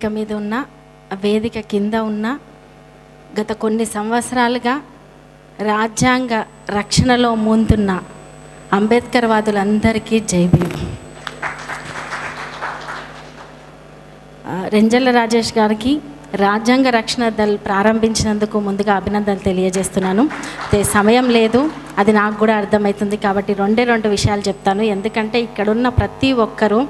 వేదిక మీద ఉన్న వేదిక కింద ఉన్న గత కొన్ని సంవత్సరాలుగా రాజ్యాంగ రక్షణలో ముందున్న అంబేద్కర్ వాదులందరికీ జై భీమ్. రెంజల్ల రాజేష్ గారికి రాజ్యాంగ రక్షణ దళ్ ప్రారంభించినందుకు ముందుగా అభినందనలు తెలియజేస్తున్నాను. సమయం లేదు, అది నాకు కూడా అర్థమవుతుంది కాబట్టి రెండు విషయాలు చెప్తాను. ఎందుకంటే ఇక్కడున్న ప్రతి ఒక్కరూ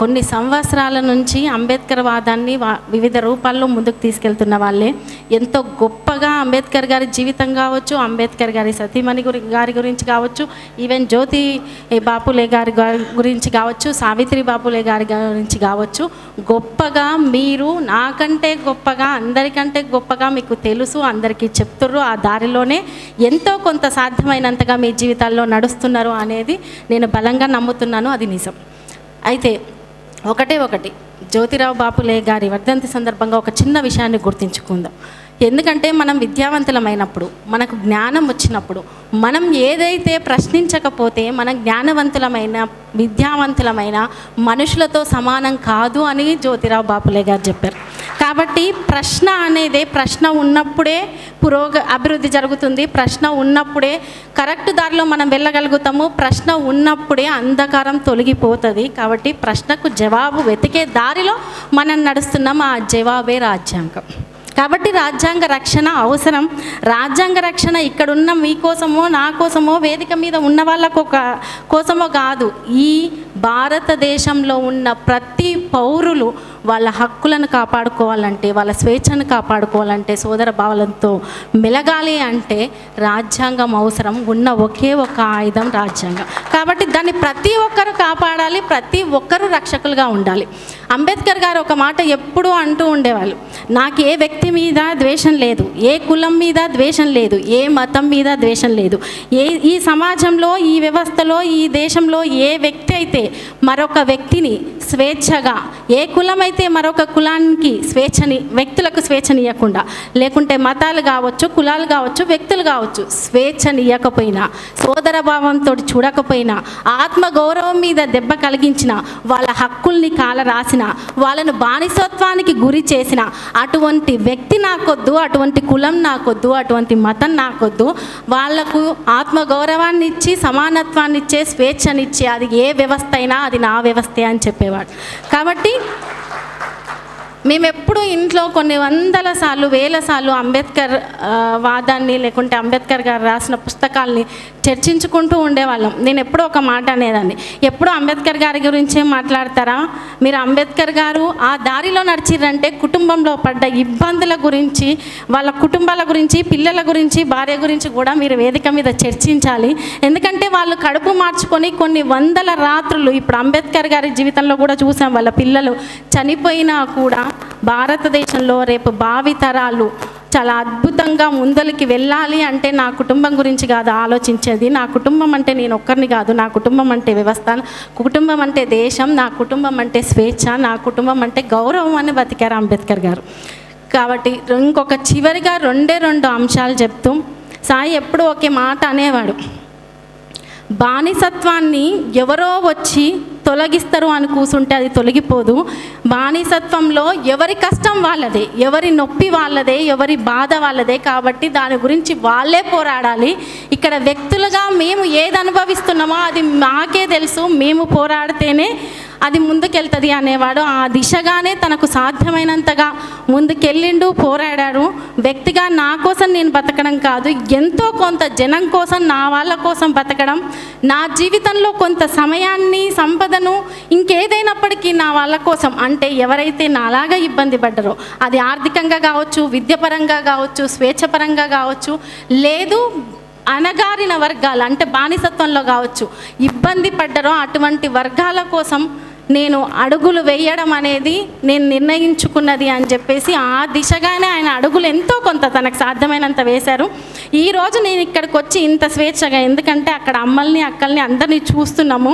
కొన్ని సంవత్సరాల నుంచి అంబేద్కర్ వాదాన్ని వివిధ రూపాల్లో ముందుకు తీసుకెళ్తున్న వాళ్ళే. ఎంతో గొప్పగా అంబేద్కర్ గారి జీవితం కావచ్చు, అంబేద్కర్ గారి సతీమణి గారి గురించి కావచ్చు, ఈవెన్ జ్యోతి బాపులే గారి గురించి కావచ్చు, సావిత్రి బాపులే గారి గురించి కావచ్చు, గొప్పగా మీరు నాకంటే గొప్పగా అందరికంటే గొప్పగా మీకు తెలుసు, అందరికీ చెప్తుర్రు. ఆ దారిలోనే ఎంతో కొంత సాధ్యమైనంతగా మీ జీవితాల్లో నడుస్తున్నారు అనేది నేను బలంగా నమ్ముతున్నాను. అది నిజం. అయితే ఒకటి జ్యోతిరావు బాపులే గారి వర్ధంతి సందర్భంగా ఒక చిన్న విషయాన్ని గుర్తుంచుకుందాం. ఎందుకంటే మనం విద్యావంతులమైనప్పుడు, మనకు జ్ఞానం వచ్చినప్పుడు, మనం ఏదైతే ప్రశ్నించకపోతే మనం జ్ఞానవంతులమైన విద్యావంతులమైన మనుషులతో సమానం కాదు అని జ్యోతిరావు బాపులే గారు చెప్పారు. కాబట్టి ప్రశ్న ఉన్నప్పుడే అభివృద్ధి జరుగుతుంది. ప్రశ్న ఉన్నప్పుడే కరెక్ట్ దారిలో మనం వెళ్ళగలుగుతాము. ప్రశ్న ఉన్నప్పుడే అంధకారం తొలగిపోతుంది. కాబట్టి ప్రశ్నకు జవాబు వెతికే దారిలో మనం నడుస్తున్నాం. ఆ జవాబే రాజ్యాంగం. కాబట్టి రాజ్యాంగ రక్షణ అవసరం. రాజ్యాంగ రక్షణ ఇక్కడున్న మీకోసమో నా కోసమో వేదిక మీద ఉన్న వాళ్ళకు కోసమో కాదు. ఈ భారతదేశంలో ఉన్న ప్రతి పౌరులు వాళ్ళ హక్కులను కాపాడుకోవాలంటే, వాళ్ళ స్వేచ్ఛను కాపాడుకోవాలంటే, సోదర భావాలతో మెలగాలి అంటే రాజ్యాంగం అవసరం. ఉన్న ఒకే ఒక ఆయుధం రాజ్యాంగం. కాబట్టి దాన్ని ప్రతి ఒక్కరు కాపాడాలి, ప్రతి ఒక్కరూ రక్షకులుగా ఉండాలి. అంబేద్కర్ గారు ఒక మాట ఎప్పుడూ అంటూ ఉండేవాళ్ళు, నాకు ఏ వ్యక్తి మీద ద్వేషం లేదు, ఏ కులం మీద ద్వేషం లేదు, ఏ మతం మీద ద్వేషం లేదు. ఈ సమాజంలో, ఈ వ్యవస్థలో, ఈ దేశంలో ఏ వ్యక్తి అయితే మరొక వ్యక్తిని స్వేచ్ఛగా, ఏ కులం అయితే మరొక కులానికి వ్యక్తులకు స్వేచ్ఛనియకుండా, లేకుంటే మతాలు కావచ్చు, కులాలు కావచ్చు, వ్యక్తులు కావచ్చు, స్వేచ్ఛనియకపోయినా, సోదర భావంతో చూడకపోయినా, ఆత్మగౌరవం మీద దెబ్బ కలిగించిన, వాళ్ళ హక్కుల్ని కాల రాసిన, వాళ్ళను బానిసత్వానికి గురి చేసిన అటువంటి వ్యక్తి నాకొద్దు, అటువంటి కులం నాకొద్దు, అటువంటి మతం నాకొద్దు. వాళ్లకు ఆత్మగౌరవాన్ని ఇచ్చి, సమానత్వాన్ని ఇచ్చే, స్వేచ్ఛనిచ్చే అది ఏ వ్యవస్థ అయినా అది నా వ్యవస్థే అని చెప్పేవాడు. కాబట్టి మేము ఎప్పుడు ఇంట్లో కొన్ని వందల సార్లు, వేల సార్లు అంబేద్కర్ వాదాన్ని, లేకుంటే అంబేద్కర్ గారు రాసిన పుస్తకాల్ని చర్చించుకుంటూ ఉండేవాళ్ళం. నేను ఎప్పుడూ ఒక మాట అనేదాన్ని, ఎప్పుడు అంబేద్కర్ గారి గురించే మాట్లాడతారా? మీరు అంబేద్కర్ గారు ఆ దారిలో నడిచిర్రంటే కుటుంబంలో పడ్డ ఇబ్బందుల గురించి, వాళ్ళ కుటుంబాల గురించి, పిల్లల గురించి, భార్య గురించి కూడా మీరు వేదిక మీద చర్చించాలి. ఎందుకంటే వాళ్ళు కడుపు మార్చుకొని కొన్ని వందల రాత్రులు, ఇప్పుడు అంబేద్కర్ గారి జీవితంలో కూడా చూసాం, వాళ్ళ పిల్లలు చనిపోయినా కూడా భారతదేశంలో రేపు భావితరాలు చాలా అద్భుతంగా ముందరికి వెళ్ళాలి అంటే నా కుటుంబం గురించి కాదు ఆలోచించేది. నా కుటుంబం అంటే నేను ఒక్కరిని కాదు, నా కుటుంబం అంటే వ్యవస్థ, కుటుంబం అంటే దేశం, నా కుటుంబం అంటే స్వేచ్ఛ, నా కుటుంబం అంటే గౌరవం అని బతికారు అంబేద్కర్ గారు. కాబట్టి ఇంకొక చివరిగా రెండు అంశాలు చెప్తూ, సాయి ఎప్పుడూ ఒకే మాట అనేవాడు, బానిసత్వాన్ని ఎవరో వచ్చి తొలగిస్తారు అని కూసుంటే అది తొలగిపోదు. బానిసత్వంలో ఎవరి కష్టం వాళ్ళదే, ఎవరి నొప్పి వాళ్ళదే, ఎవరి బాధ వాళ్ళదే. కాబట్టి దాని గురించి వాళ్ళే పోరాడాలి. ఇక్కడ వ్యక్తులుగా మేము ఏది అనుభవిస్తున్నామో అది మాకే తెలుసు, మేము పోరాడితేనే అది ముందుకెళ్తుంది అనేవాడు. ఆ దిశగానే తనకు సాధ్యమైనంతగా ముందుకెళ్ళిండు, పోరాడాడు. వ్యక్తిగా నా కోసం నేను బతకడం కాదు, ఎంతో కొంత జనం కోసం, నా వాళ్ళ కోసం బతకడం, నా జీవితంలో కొంత సమయాన్ని, సంపదను, ఇంకేదైనప్పటికీ నా వాళ్ళ కోసం, అంటే ఎవరైతే నాలాగా ఇబ్బంది పడ్డారో, అది ఆర్థికంగా కావచ్చు, విద్యపరంగా కావచ్చు, స్వేచ్ఛపరంగా కావచ్చు, లేదు అణగారిన వర్గాలు అంటే బానిసత్వంలో కావచ్చు, ఇబ్బంది పడ్డారో అటువంటి వర్గాల కోసం నేను అడుగులు వేయడం అనేది నేను నిర్ణయించుకున్నది అని చెప్పేసి ఆ దిశగానే ఆయన అడుగులు ఎంతో కొంత తనకు సాధ్యమైనంత వేశారు. ఈరోజు నేను ఇక్కడికి వచ్చి ఇంత స్వేచ్ఛగా, ఎందుకంటే అక్కడ అమ్మల్ని, అక్కల్ని అందరినీ చూస్తున్నాము.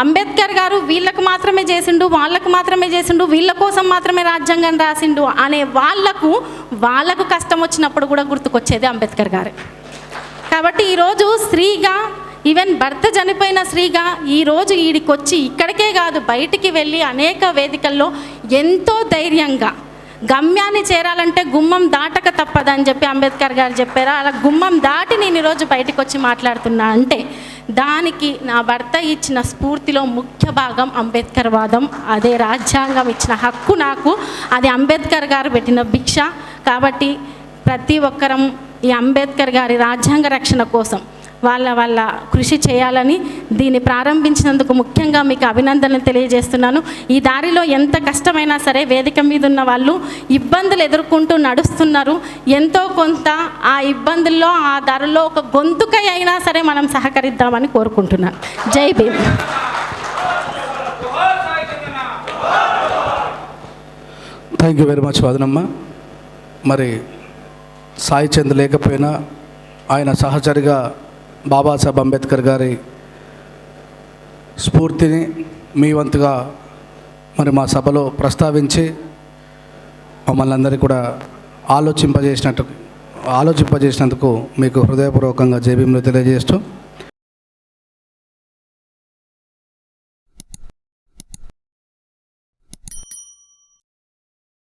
అంబేద్కర్ గారు వీళ్ళకు మాత్రమే చేసిండు, వాళ్ళకు మాత్రమే చేసిండు, వీళ్ళ కోసం మాత్రమే రాజ్యాంగం రాసిండు అనే వాళ్ళకు కష్టం వచ్చినప్పుడు కూడా గుర్తుకొచ్చేది అంబేద్కర్ గారే. కాబట్టి ఈరోజు స్త్రీగా ఈవెన్ భర్త చనిపోయిన స్త్రీగా ఈరోజు ఈడికొచ్చి ఇక్కడికే కాదు బయటికి వెళ్ళి అనేక వేదికల్లో ఎంతో ధైర్యంగా గమ్యాన్ని చేరాలంటే గుమ్మం దాటక తప్పదని చెప్పి అంబేద్కర్ గారు చెప్పారు. అలా గుమ్మం దాటి నేను ఈరోజు బయటకు వచ్చి మాట్లాడుతున్నా అంటే దానికి నా భర్త ఇచ్చిన స్ఫూర్తిలో ముఖ్య భాగం అంబేద్కర్ వాదం. అదే రాజ్యాంగం ఇచ్చిన హక్కు నాకు, అది అంబేద్కర్ గారు పెట్టిన భిక్ష. కాబట్టి ప్రతి ఒక్కరం ఈ అంబేద్కర్ గారి రాజ్యాంగ రక్షణ కోసం వాళ్ళ కృషి చేయాలని దీన్ని ప్రారంభించినందుకు ముఖ్యంగా మీకు అభినందనలు తెలియజేస్తున్నాను. ఈ దారిలో ఎంత కష్టమైనా సరే వేదిక మీద ఉన్న వాళ్ళు ఇబ్బందులు ఎదుర్కొంటూ నడుస్తున్నారు. ఎంతో కొంత ఆ ఇబ్బందుల్లో ఆ దారిలో ఒక గొంతుకై అయినా సరే మనం సహకరిద్దామని కోరుకుంటున్నాను. జై Bhim. Thank you very much వదనమ్మ. మరి సాయి చంద్ లేకపోయినా ఆయన సహచరిగా బాబాసాహెబ్ అంబేద్కర్ గారి స్ఫూర్తిని మీ వంతుగా మరి మా సభలో ప్రస్తావించి మమ్మల్ని అందరికీ కూడా ఆలోచింపజేసినందుకు మీకు హృదయపూర్వకంగా జై భీమ్లు తెలియజేస్తూ